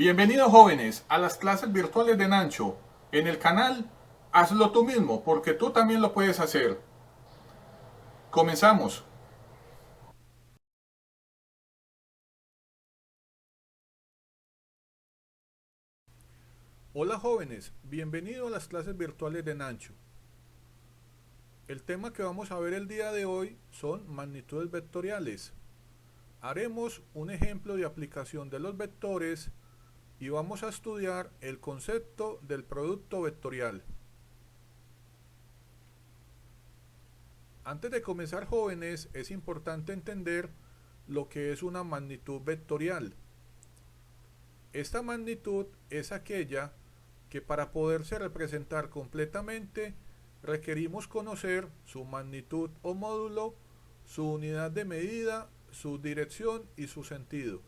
Bienvenidos jóvenes a las clases virtuales de Nancho. En el canal Hazlo tú mismo, porque tú también lo puedes hacer. Comenzamos. Hola jóvenes, bienvenidos a las clases virtuales de Nancho. El tema que vamos a ver el día de hoy son magnitudes vectoriales. Haremos un ejemplo de aplicación de los vectores y vamos a estudiar el concepto del producto vectorial. Antes de comenzar jóvenes, es importante entender lo que es una magnitud vectorial. Esta magnitud es aquella que para poderse representar completamente requerimos conocer su magnitud o módulo, su unidad de medida, su dirección y su sentido.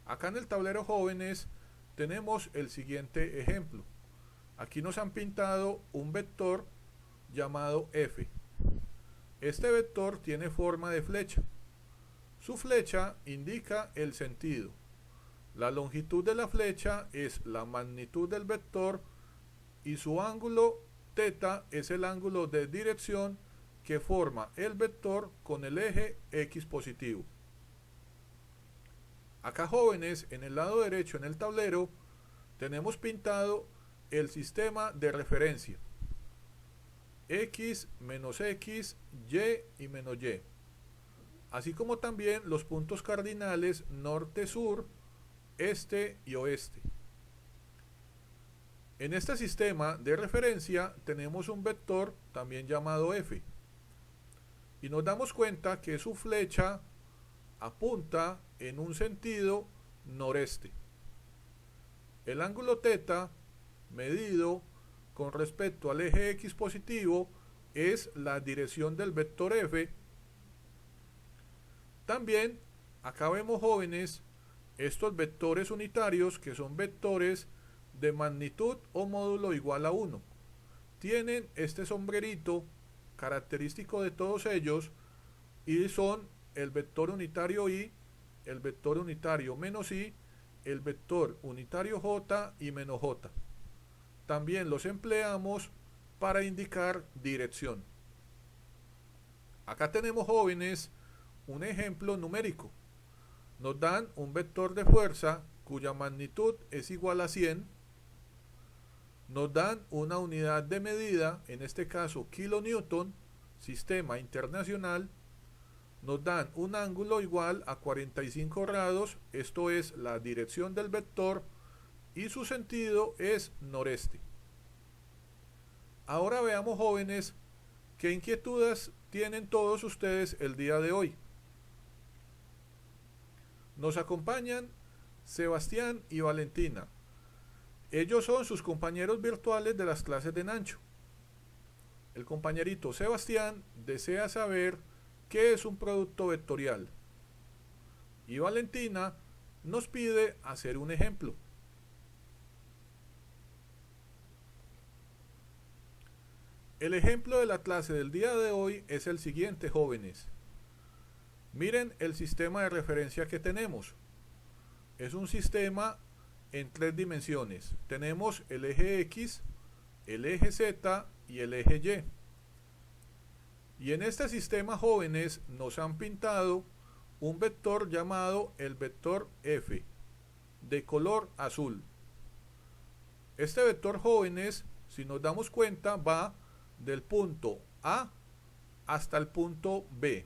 Acá en el tablero jóvenes tenemos el siguiente ejemplo. Aquí nos han pintado un vector llamado f. Este vector tiene forma de flecha. Su flecha indica el sentido. La longitud de la flecha es la magnitud del vector y su ángulo θ es el ángulo de dirección que forma el vector con el eje x positivo. Acá jóvenes, en el lado derecho en el tablero, tenemos pintado el sistema de referencia. X, menos X, Y y menos Y. Así como también los puntos cardinales norte-sur, este y oeste. En este sistema de referencia tenemos un vector también llamado f. Y nos damos cuenta que su flecha apunta en un sentido noreste. El ángulo θ medido con respecto al eje x positivo es la dirección del vector f. También acá vemos jóvenes estos vectores unitarios que son vectores de magnitud o módulo igual a 1. Tienen este sombrerito característico de todos ellos y son el vector unitario y, el vector unitario menos y, el vector unitario j y menos j. También los empleamos para indicar dirección. Acá tenemos jóvenes un ejemplo numérico. Nos dan un vector de fuerza cuya magnitud es igual a 100. Nos dan una unidad de medida, en este caso kilonewton, sistema internacional. Nos dan un ángulo igual a 45 grados, esto es la dirección del vector, y su sentido es noreste. Ahora veamos jóvenes qué inquietudes tienen todos ustedes el día de hoy. Nos acompañan Sebastián y Valentina. Ellos son sus compañeros virtuales de las clases de Nancho. El compañerito Sebastián desea saber qué es un producto vectorial. Y Valentina nos pide hacer un ejemplo. El ejemplo de la clase del día de hoy es el siguiente, jóvenes. Miren el sistema de referencia que tenemos. Es un sistema en 3 dimensiones. Tenemos el eje X, el eje Z y el eje Y. Y en este sistema, jóvenes, nos han pintado un vector llamado el vector F, de color azul. Este vector, jóvenes, si nos damos cuenta, va del punto A hasta el punto B.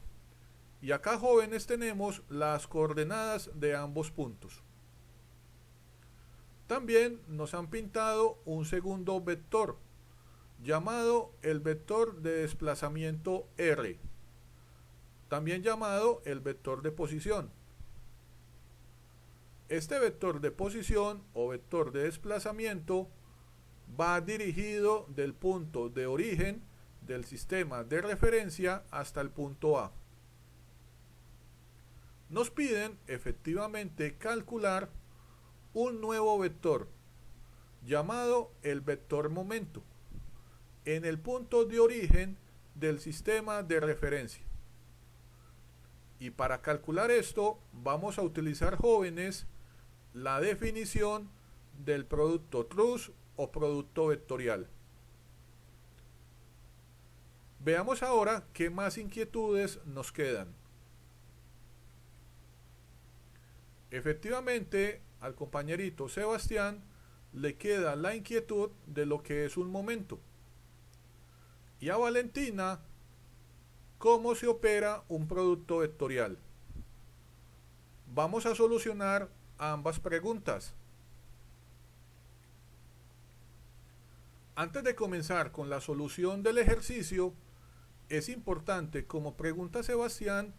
Y acá, jóvenes, tenemos las coordenadas de ambos puntos. También nos han pintado un segundo vector llamado el vector de desplazamiento R, también llamado el vector de posición. Este vector de posición o vector de desplazamiento va dirigido del punto de origen del sistema de referencia hasta el punto A. Nos piden efectivamente calcular un nuevo vector llamado el vector momento en el punto de origen del sistema de referencia. Y para calcular esto vamos a utilizar, jóvenes, la definición del producto truth o producto vectorial. Veamos ahora qué más inquietudes nos quedan. Efectivamente, al compañerito Sebastián le queda la inquietud de lo que es un momento. Y a Valentina, cómo se opera un producto vectorial. Vamos a solucionar ambas preguntas. Antes de comenzar con la solución del ejercicio, es importante, como pregunta Sebastián,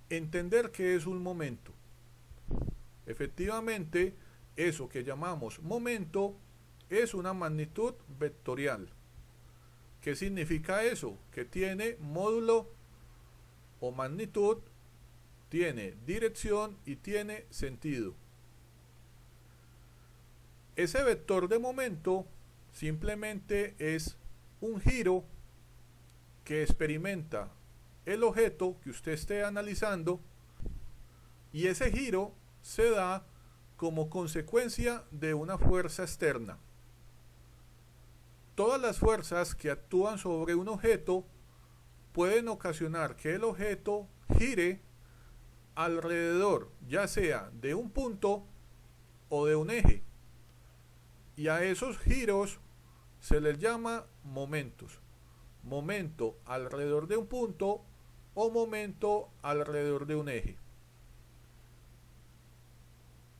entender qué es un momento. Efectivamente, eso que llamamos momento es una magnitud vectorial. ¿Qué significa eso? Que tiene módulo o magnitud, tiene dirección y tiene sentido. Ese vector de momento simplemente es un giro que experimenta el objeto que usted esté analizando, y ese giro se da como consecuencia de una fuerza externa. Todas las fuerzas que actúan sobre un objeto pueden ocasionar que el objeto gire alrededor, ya sea de un punto o de un eje, y a esos giros se les llama momentos. Momento alrededor de un punto o momento alrededor de un eje.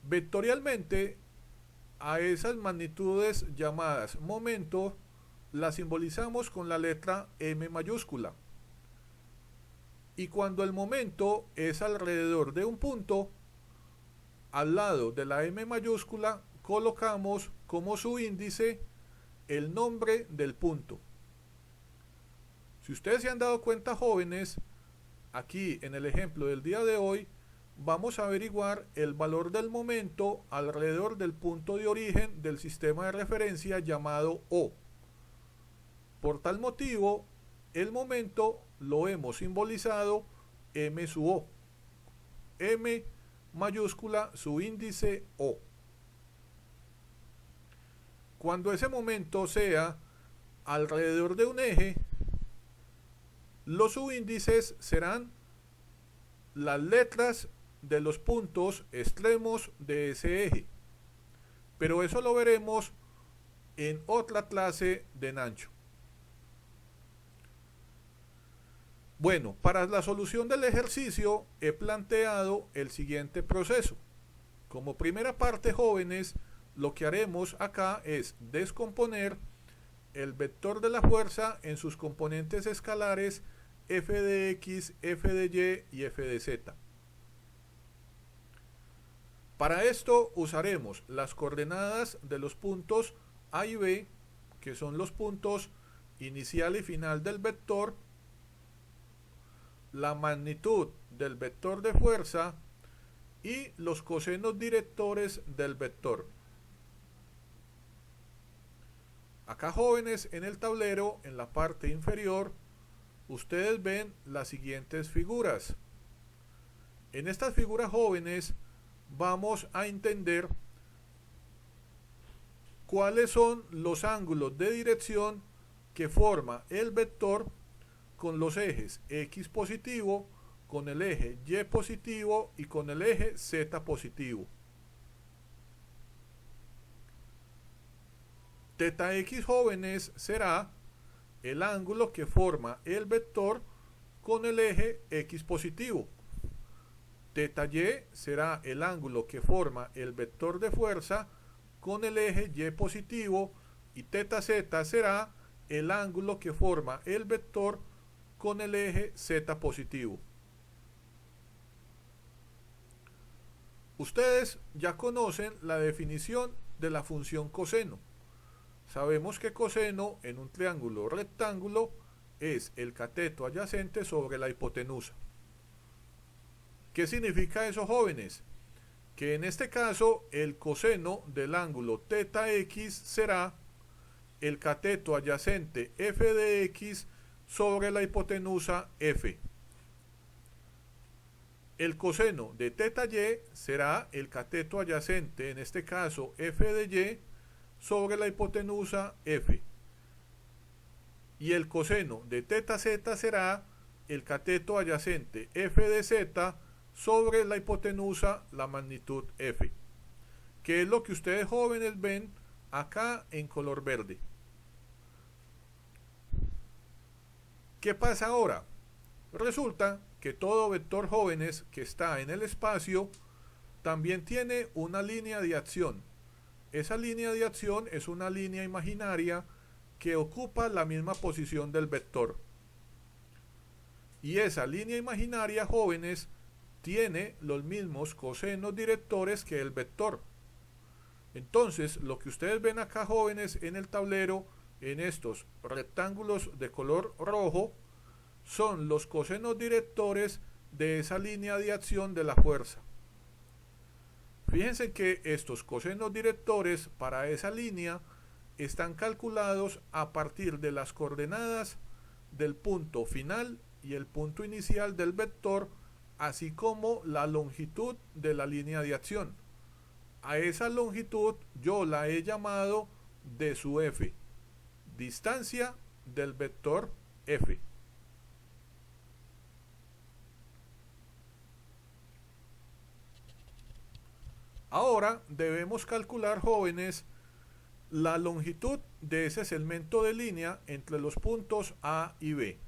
Vectorialmente, a esas magnitudes llamadas momento las simbolizamos con la letra M mayúscula. Y cuando el momento es alrededor de un punto, al lado de la M mayúscula colocamos como su índice el nombre del punto. Si ustedes se han dado cuenta, jóvenes, aquí en el ejemplo del día de hoy vamos a averiguar el valor del momento alrededor del punto de origen del sistema de referencia llamado O. Por tal motivo, el momento lo hemos simbolizado M sub O. M mayúscula su índice O. Cuando ese momento sea alrededor de un eje, los subíndices serán las letras de los puntos extremos de ese eje, pero eso lo veremos en otra clase de Nacho. Bueno, para la solución del ejercicio he planteado el siguiente proceso. Como primera parte, jóvenes, lo que haremos acá es descomponer el vector de la fuerza en sus componentes escalares f de x, f de y y f de z. Para esto usaremos las coordenadas de los puntos A y B, que son los puntos inicial y final del vector, la magnitud del vector de fuerza y los cosenos directores del vector. Acá, jóvenes, en el tablero, en la parte inferior, ustedes ven las siguientes figuras. En estas figuras, jóvenes, vamos a entender cuáles son los ángulos de dirección que forma el vector con los ejes X positivo, con el eje Y positivo y con el eje Z positivo. Teta X, jóvenes, será el ángulo que forma el vector con el eje X positivo. Teta Y será el ángulo que forma el vector de fuerza con el eje Y positivo, y teta Z será el ángulo que forma el vector con el eje Z positivo. Ustedes ya conocen la definición de la función coseno. Sabemos que coseno en un triángulo rectángulo es el cateto adyacente sobre la hipotenusa. ¿Qué significa eso, jóvenes? Que en este caso el coseno del ángulo teta X será el cateto adyacente f de x sobre la hipotenusa f. El coseno de teta y será el cateto adyacente, en este caso f de y, sobre la hipotenusa f. Y el coseno de teta z será el cateto adyacente f de z sobre la hipotenusa, la magnitud f, que es lo que ustedes jóvenes ven acá en color verde. ¿Qué pasa ahora? Resulta que todo vector jóvenes que está en el espacio también tiene una línea de acción. Esa línea de acción es una línea imaginaria que ocupa la misma posición del vector. Y esa línea imaginaria, jóvenes, tiene los mismos cosenos directores que el vector. Entonces, lo que ustedes ven acá, jóvenes, en el tablero, en estos rectángulos de color rojo, son los cosenos directores de esa línea de acción de la fuerza. Fíjense que estos cosenos directores para esa línea están calculados a partir de las coordenadas del punto final y el punto inicial del vector, así como la longitud de la línea de acción. A esa longitud yo la he llamado d sub f, distancia del vector f. Ahora debemos calcular, jóvenes, la longitud de ese segmento de línea entre los puntos A y B.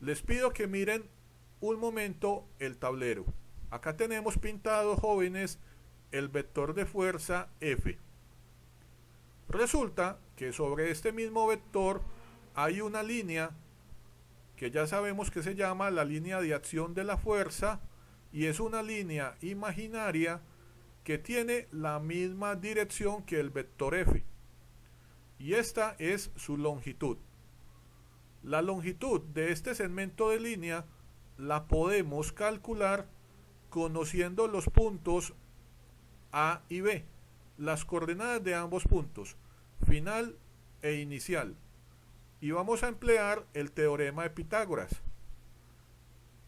Les pido que miren un momento el tablero. Acá tenemos pintado, jóvenes, el vector de fuerza F. Resulta que sobre este mismo vector hay una línea que ya sabemos que se llama la línea de acción de la fuerza, y es una línea imaginaria que tiene la misma dirección que el vector F. Y esta es su longitud. La longitud de este segmento de línea la podemos calcular conociendo los puntos A y B, las coordenadas de ambos puntos, final e inicial. Y vamos a emplear el teorema de Pitágoras.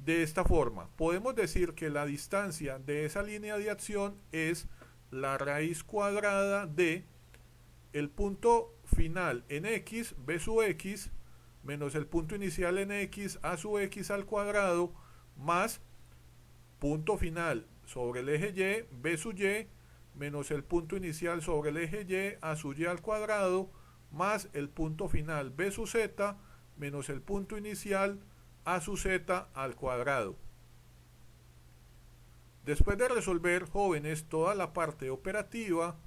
De esta forma, podemos decir que la distancia de esa línea de acción es la raíz cuadrada de el punto final en x, b sub x, menos el punto inicial en x, a sub x al cuadrado, más punto final sobre el eje y, b sub y, menos el punto inicial sobre el eje y, a sub y al cuadrado, más el punto final b sub z, menos el punto inicial a sub z al cuadrado. Después de resolver, jóvenes, toda la parte operativa,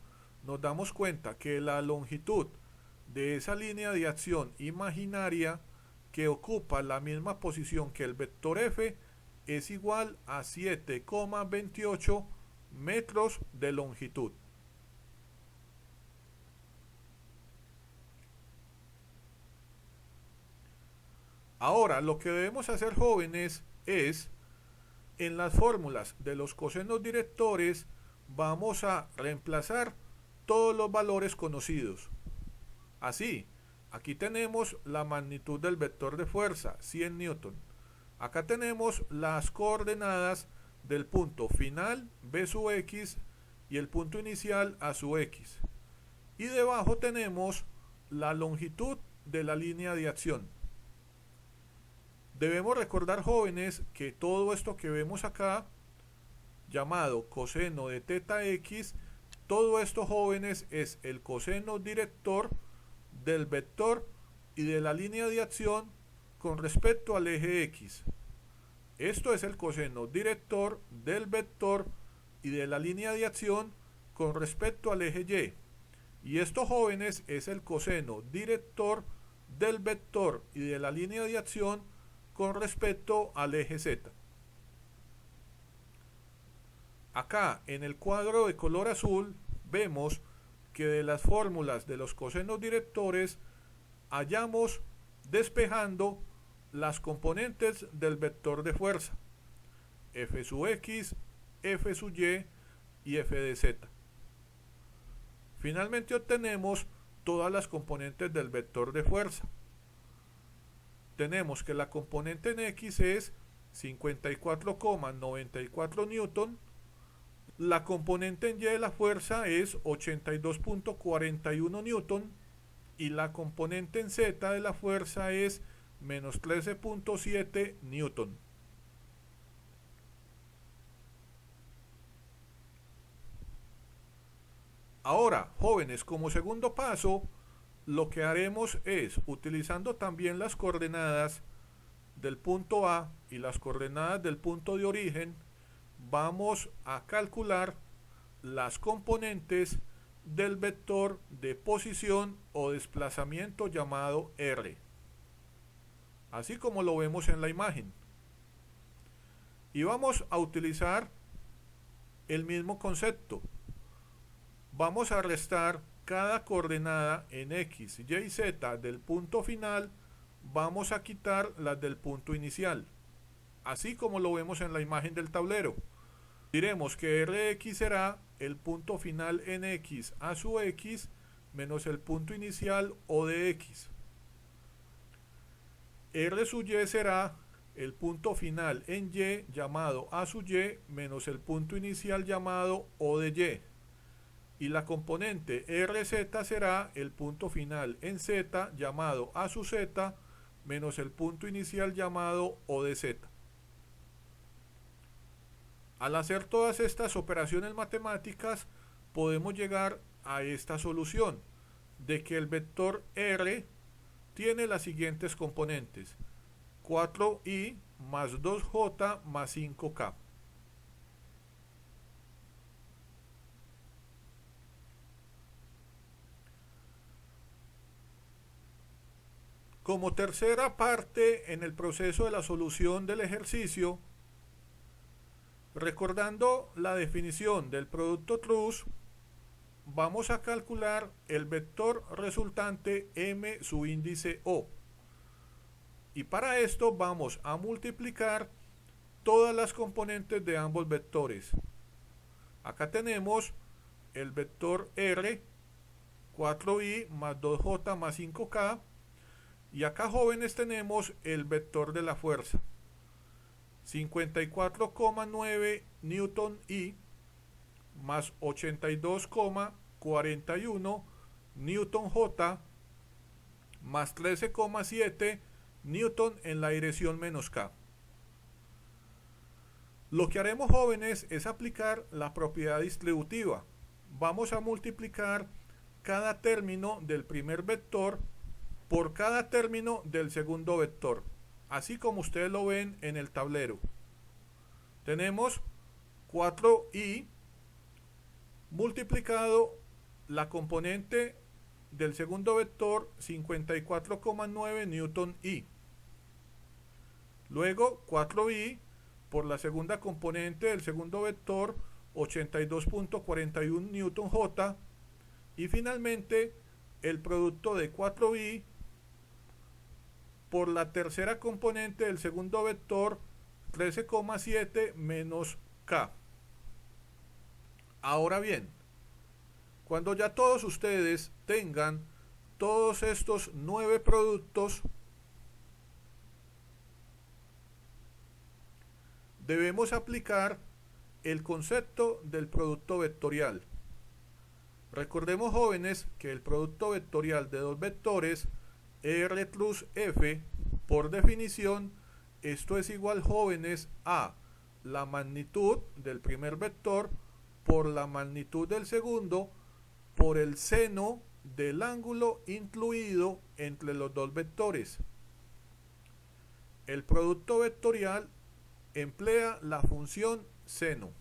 nos damos cuenta que la longitud de esa línea de acción imaginaria que ocupa la misma posición que el vector f es igual a 7,28 metros de longitud. Ahora, lo que debemos hacer, jóvenes, es, en las fórmulas de los cosenos directores, vamos a reemplazar todos los valores conocidos. Así, aquí tenemos la magnitud del vector de fuerza, 100 newton. Acá tenemos las coordenadas del punto final, b sub x, y el punto inicial, a sub x. Y debajo tenemos la longitud de la línea de acción. Debemos recordar, jóvenes, que todo esto que vemos acá, llamado coseno de teta x, todo esto, jóvenes, es el coseno director del vector y de la línea de acción con respecto al eje x. Esto es el coseno director del vector y de la línea de acción con respecto al eje y. Y esto, jóvenes, es el coseno director del vector y de la línea de acción con respecto al eje z. Acá en el cuadro de color azul vemos que de las fórmulas de los cosenos directores hallamos despejando las componentes del vector de fuerza, f sub x, f sub y y f de z. Finalmente obtenemos todas las componentes del vector de fuerza. Tenemos que la componente en x es 54,94 newton. La componente en Y de la fuerza es 82,41 newton y la componente en Z de la fuerza es menos 13,7 newton. Ahora, jóvenes, como segundo paso, lo que haremos es, utilizando también las coordenadas del punto A y las coordenadas del punto de origen, vamos a calcular las componentes del vector de posición o desplazamiento llamado R, así como lo vemos en la imagen. Y vamos a utilizar el mismo concepto. Vamos a restar cada coordenada en X, Y y Z del punto final, vamos a quitar las del punto inicial, así como lo vemos en la imagen del tablero. Diremos que Rx será el punto final en X a su X menos el punto inicial O de X. R sub Y será el punto final en Y llamado A sub Y menos el punto inicial llamado O de Y. Y la componente RZ será el punto final en Z llamado A sub Z menos el punto inicial llamado O de Z. Al hacer todas estas operaciones matemáticas podemos llegar a esta solución de que el vector R tiene las siguientes componentes: 4i más 2j más 5k. Como tercera parte en el proceso de la solución del ejercicio, recordando la definición del producto TRUS, vamos a calcular el vector resultante M su índice O. Y para esto vamos a multiplicar todas las componentes de ambos vectores. Acá tenemos el vector R, 4i más 2j más 5k. Y acá, jóvenes, tenemos el vector de la fuerza, 54,9 newton I más 82,41 newton J más 13,7 newton en la dirección menos K. Lo que haremos, jóvenes, es aplicar la propiedad distributiva. Vamos a multiplicar cada término del primer vector por cada término del segundo vector, así como ustedes lo ven en el tablero. Tenemos 4i multiplicado la componente del segundo vector, 54,9 newton i. Luego 4i por la segunda componente del segundo vector, 82,41 newton j. Y finalmente el producto de 4i por la tercera componente del segundo vector, 13,7 menos k. Ahora bien, cuando ya todos ustedes tengan todos estos 9 productos, debemos aplicar el concepto del producto vectorial. Recordemos, jóvenes, que el producto vectorial de dos vectores R plus F, por definición, esto es igual, jóvenes, a la magnitud del primer vector por la magnitud del segundo por el seno del ángulo incluido entre los dos vectores. El producto vectorial emplea la función seno.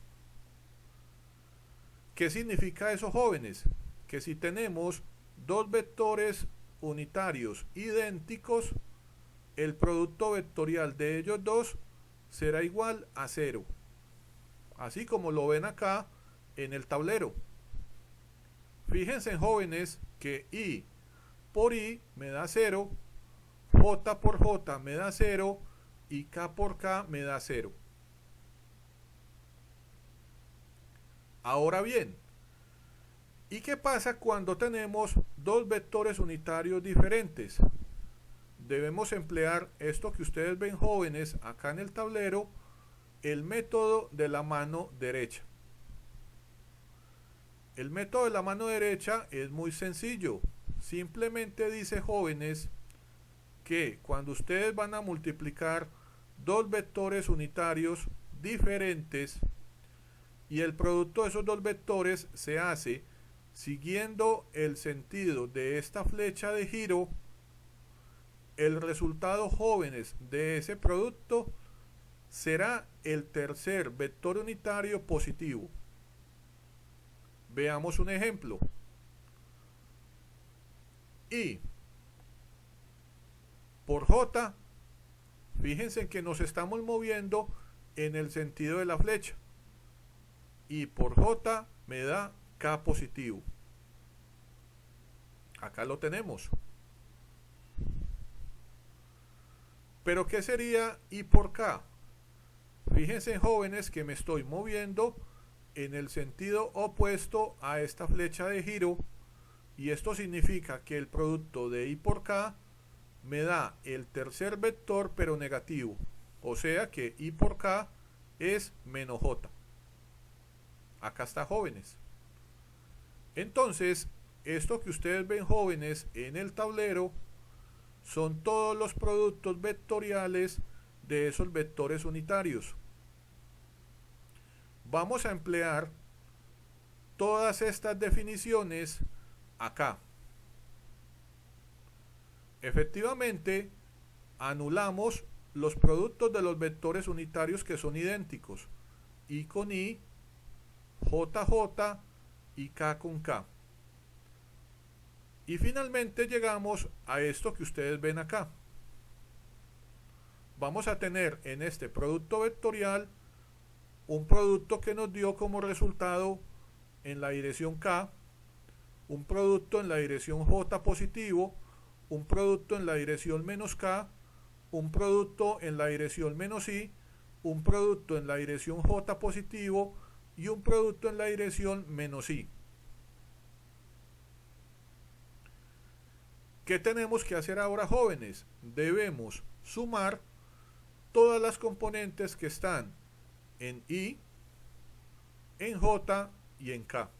¿Qué significa eso, jóvenes? Que si tenemos dos vectores unitarios idénticos, el producto vectorial de ellos dos será igual a 0, así como lo ven acá en el tablero. Fíjense, jóvenes, que i por i me da 0, j por j me da 0 y k por k me da 0. Ahora bien, ¿y qué pasa cuando tenemos dos vectores unitarios diferentes? debemos emplear esto que ustedes ven, jóvenes, acá en el tablero, el método de la mano derecha. El método de la mano derecha es muy sencillo. Simplemente dice, jóvenes, que cuando ustedes van a multiplicar dos vectores unitarios diferentes y el producto de esos dos vectores se hace siguiendo el sentido de esta flecha de giro, el resultado, jóvenes, de ese producto será el tercer vector unitario positivo. Veamos un ejemplo. Y por J, fíjense que nos estamos moviendo en el sentido de la flecha. Y por J me da K positivo. Acá lo tenemos. Pero ¿qué sería I por K? Fíjense, jóvenes, que me estoy moviendo en el sentido opuesto a esta flecha de giro, y esto significa que el producto de I por K me da el tercer vector pero negativo, o sea que I por K es menos J. Acá está, jóvenes. Entonces, esto que ustedes ven, jóvenes, en el tablero son todos los productos vectoriales de esos vectores unitarios. Vamos a emplear todas estas definiciones acá. Efectivamente, anulamos los productos de los vectores unitarios que son idénticos, I con I, JJ y K con K. Y finalmente llegamos a esto que ustedes ven acá. Vamos a tener en este producto vectorial un producto que nos dio como resultado en la dirección K, un producto en la dirección J positivo, un producto en la dirección menos K, un producto en la dirección menos I, un producto en la dirección J positivo y un producto en la dirección menos I. ¿Qué tenemos que hacer ahora, jóvenes? Debemos sumar todas las componentes que están en I, en J y en K.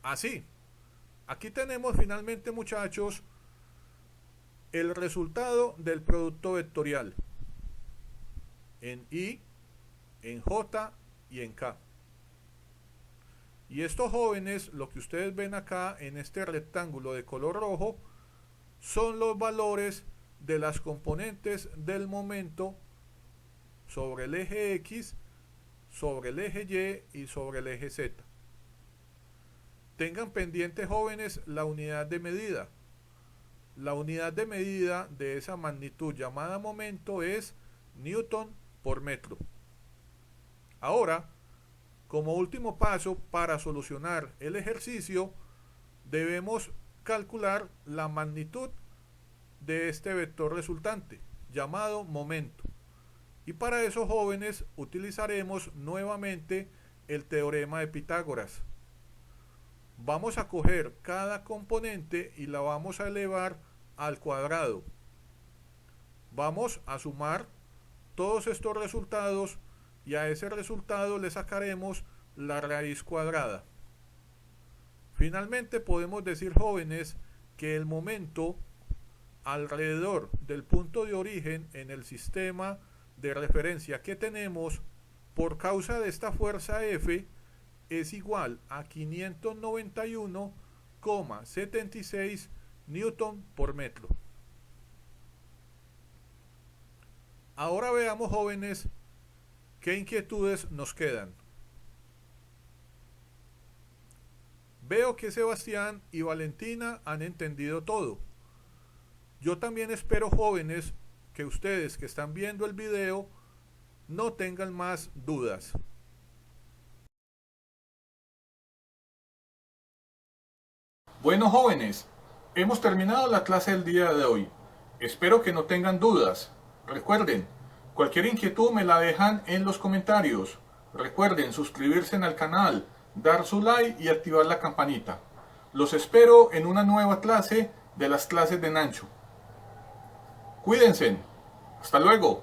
Así, aquí tenemos finalmente, muchachos, el resultado del producto vectorial en I, en J y en K. Y estos, jóvenes, lo que ustedes ven acá en este rectángulo de color rojo, son los valores de las componentes del momento sobre el eje X, sobre el eje Y y sobre el eje Z. Tengan pendiente, jóvenes, la unidad de medida. La unidad de medida de esa magnitud llamada momento es Newton por metro. Ahora, como último paso para solucionar el ejercicio, debemos calcular la magnitud de este vector resultante, llamado momento. Y para eso, jóvenes, utilizaremos nuevamente el teorema de Pitágoras. Vamos a coger cada componente y la vamos a elevar al cuadrado. Vamos a sumar todos estos resultados y a ese resultado le sacaremos la raíz cuadrada. Finalmente podemos decir, jóvenes, que el momento alrededor del punto de origen en el sistema de referencia que tenemos por causa de esta fuerza F es igual a 591,76 Newton por metro. Ahora veamos, jóvenes, qué inquietudes nos quedan. Veo que Sebastián y Valentina han entendido todo. Yo también espero, jóvenes, que ustedes que están viendo el video no tengan más dudas. Bueno, jóvenes, hemos terminado la clase del día de hoy. Espero que no tengan dudas. Recuerden, cualquier inquietud me la dejan en los comentarios. Recuerden suscribirse al canal, dar su like y activar la campanita. Los espero en una nueva clase de las clases de Nancho. Cuídense. Hasta luego.